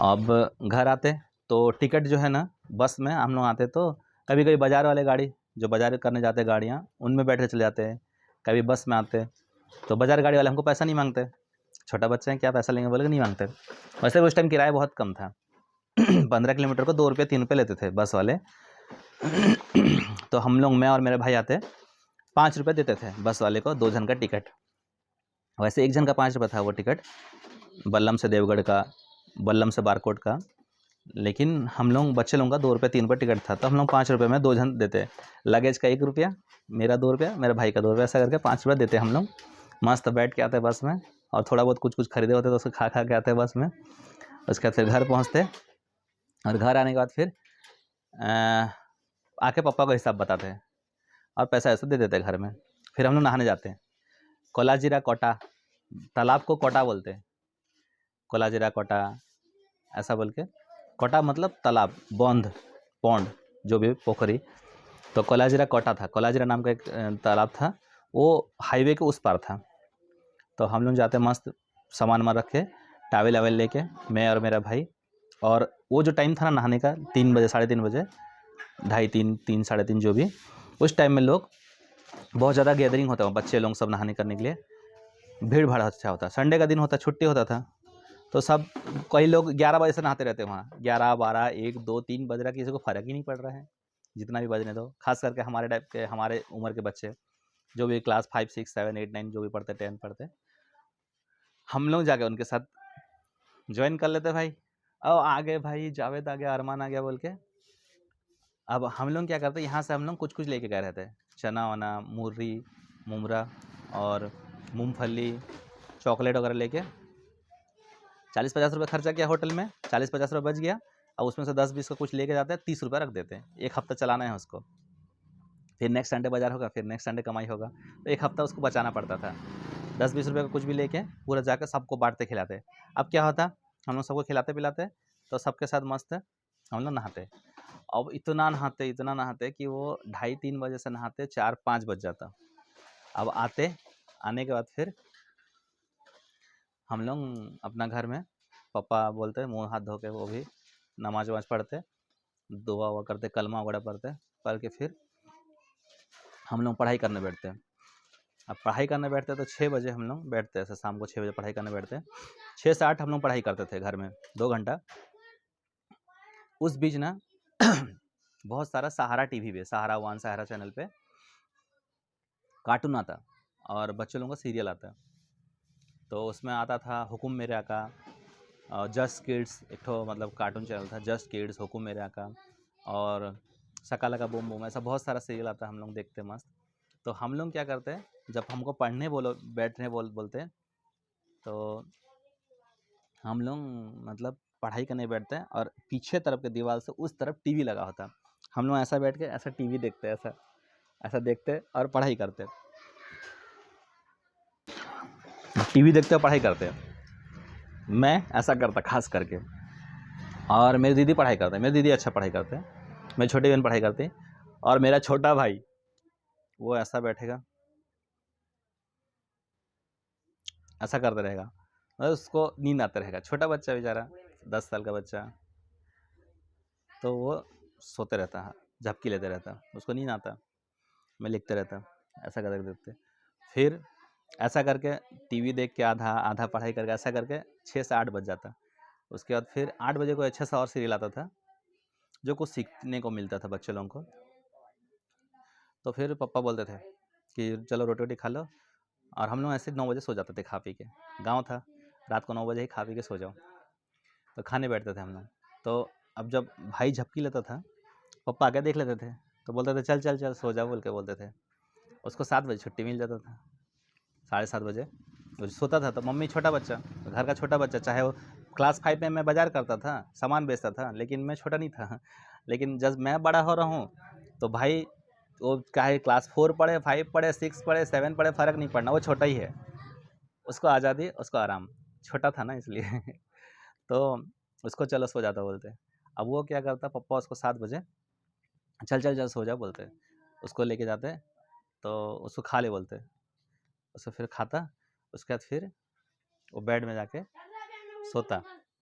अब घर आते तो टिकट जो है ना, बस में हम लोग आते तो कभी कभी बाज़ार वाले गाड़ी जो बाज़ार करने जाते गाड़ियाँ, उनमें बैठ के चले जाते हैं। कभी बस में आते तो बाज़ार गाड़ी वाले हमको पैसा नहीं मांगते, छोटा बच्चा है क्या पैसा लेंगे बोले कि नहीं मांगते। वैसे उस टाइम किराया बहुत कम था 15 किलोमीटर को 2 रुपये 3 रुपये लेते थे बस वाले। तो हम लोग, मैं और मेरे भाई आते, 5 रुपये देते थे बस वाले को 2 जन का टिकट। वैसे 1 जन का 5 रुपये था वो टिकट, बल्लम से देवगढ़ का, बल्लम से बारकोट का। लेकिन हम लोग बच्चे लोगों का 2 रुपये 3 रुपये टिकट था, तो हम लोग 5 रुपये में 2 जन देते। लगेज का 1 रुपया, मेरा 2 रुपया, मेरे भाई का 2 रुपया, ऐसा करके 5 रुपये देते हम लोग। मस्त बैठ के आते बस में, और थोड़ा बहुत कुछ कुछ खरीदे होते तो उसको खा खा के आते बस में। उसके बाद फिर घर पहुँचते, और घर आने के बाद फिर आके पापा को हिसाब बताते हैं और पैसा ऐसा दे देते हैं घर में। फिर हम लोग नहाने जाते हैं। कोलाजीरा कोटा, तालाब को कोटा बोलते हैं, कोलाजीरा कोटा ऐसा बोल के। कोटा मतलब तालाब, बंध, पौंड, जो भी पोखरी। तो कोलाजीरा कोटा था, कोलाजीरा नाम का एक तालाब था, वो हाईवे के उस पार था। तो हम लोग जाते मस्त सामान वामान रख के, टावल वावल लेके, मैं और मेरा भाई। और वो जो टाइम था ना नहाने का, 3 बजे, 3:30 बजे, 2:30, 3, 3:30 जो भी, उस टाइम में लोग बहुत ज़्यादा गैदरिंग होता है, बच्चे लोग सब नहाने करने के लिए, भीड़ भाड़ अच्छा होता। संडे का दिन होता, छुट्टी होता था, तो सब, कई लोग 11 बजे से नहाते रहते वहाँ। 11, 12, 1, 2, 3 बज रहा, किसी को फ़र्क ही नहीं पड़ रहा है, जितना भी बजने दो। खास करके हमारे टाइप के, हमारे उम्र के बच्चे जो भी क्लास 5, 6, 7, 8, 9 जो भी पढ़ते, 10 पढ़ते, हम लोग जाके उनके साथ ज्वाइन कर लेते भाई। अब आ गए भाई, जावेद आ गया, अरमान आ गया बोल के। अब हम लोग क्या करते, यहाँ से हम लोग कुछ कुछ लेके गए रहते, चना वना, मुर्री, मुमरा और मूंगफली, चॉकलेट वगैरह लेके। 40-50 रुपये खर्चा किया होटल में, 40-50 रुपये बच गया। अब उसमें से 10-20 का कुछ लेके जाते हैं, 30 रुपये रख देते हैं। 1 हफ्ता चलाना है उसको, फिर नेक्स्ट संडे बाजार होगा, फिर नेक्स्ट संडे कमाई होगा, तो 1 हफ्ता उसको बचाना पड़ता था। 10-20 रुपये का कुछ भी लेके पूरा जाकर सबको बांटते खिलाते। अब क्या होता, हम लोग सबको खिलाते पिलाते, तो सबके साथ मस्त हम लोग नहाते। अब इतना नहाते कि वो 2:30-3 बजे से नहाते, 4-5 बज जाता। अब आने के बाद फिर हम लोग अपना घर में, पापा बोलते मुँह हाथ धो के, वो भी नमाज वमाज पढ़ते, दुआ वुआ करते, कलमा वगैरह पढ़ते, पढ़ के फिर हम लोग पढ़ाई करने बैठते हैं। अब पढ़ाई करने बैठते तो 6 बजे हम लोग बैठते, ऐसे शाम को 6 बजे पढ़ाई करने बैठते। 6 से 8 हम लोग पढ़ाई करते थे घर में, 2 घंटा। उस बीच ना बहुत सारा सहारा टीवी पे, सहारा 1, सहारा चैनल पे कार्टून आता, और बच्चे लोगों का सीरियल आता। तो उसमें आता था हुकुम मेरे आका, जस्ट किड्स, एक ठो मतलब कार्टून चैनल था, जस्ट किड्स, हुकुम मेरे आका, और शका लका बूम बूम, ऐसा बहुत सारा सीरियल आता, हम लोग देखते मस्त। तो हम लोग क्या करते हैं, जब हमको पढ़ने बैठने बोलते, तो हम लोग मतलब पढ़ाई करने बैठते हैं, और पीछे तरफ के दीवार से उस तरफ टीवी लगा होता। हम लोग ऐसा बैठ के ऐसा टीवी देखते, ऐसा ऐसा देखते और पढ़ाई करते, टीवी देखते और पढ़ाई करते। मैं ऐसा करता खास करके, और मेरी दीदी पढ़ाई करते हैं, मेरी दीदी अच्छा पढ़ाई करते हैं, मेरी छोटी बहन पढ़ाई करती है, और मेरा छोटा भाई वो ऐसा बैठेगा, ऐसा करते रहेगा, मतलब उसको नींद आते रहेगा। छोटा बच्चा बेचारा, 10 साल का बच्चा, तो वो सोते रहता है, झपकी लेते रहता, उसको नींद आता, मैं लिखते रहता, ऐसा करके देखते। फिर ऐसा करके टीवी देख के आधा आधा पढ़ाई करके, ऐसा करके 6 से 8 बज जाता। उसके बाद फिर 8 बजे कोई अच्छा सा और सीरियल आता था, जो कुछ सीखने को मिलता था बच्चे लोगों को। तो फिर पापा बोलते थे कि चलो रोटी वोटी खा लो, और हम लोग ऐसे 9 बजे सो जाते थे खा पी के। गाँव था, रात को 9 बजे ही खा पी के सो जाओ, तो खाने बैठते थे हम लोग। तो अब जब भाई झपकी लेता था, पापा आके देख लेते थे, तो बोलते थे चल चल चल सो जा बोल के बोलते थे। उसको 7 बजे छुट्टी मिल जाता था, 7:30 बजे वो सोता था। तो मम्मी, छोटा बच्चा, घर का छोटा बच्चा, चाहे वो क्लास 5 में मैं बाजार करता था, सामान बेचता था, लेकिन मैं छोटा नहीं था। लेकिन जब मैं बड़ा हो रहा हूँ, तो भाई वो चाहे क्लास 4 पढ़े, 5 पढ़े, 6 पढ़े, 7 पढ़े, फ़र्क नहीं पड़ना, वो छोटा ही है। उसको आज़ादी, उसको आराम, छोटा था ना इसलिए। तो उसको चलो सो जाता बोलते। अब वो क्या करता, पापा उसको 7 बजे चल चल चल सो जा बोलते, उसको लेके जाते, तो उसको खा ले बोलते, उसको फिर खाता। उसके बाद फिर वो बेड में जाके सोता।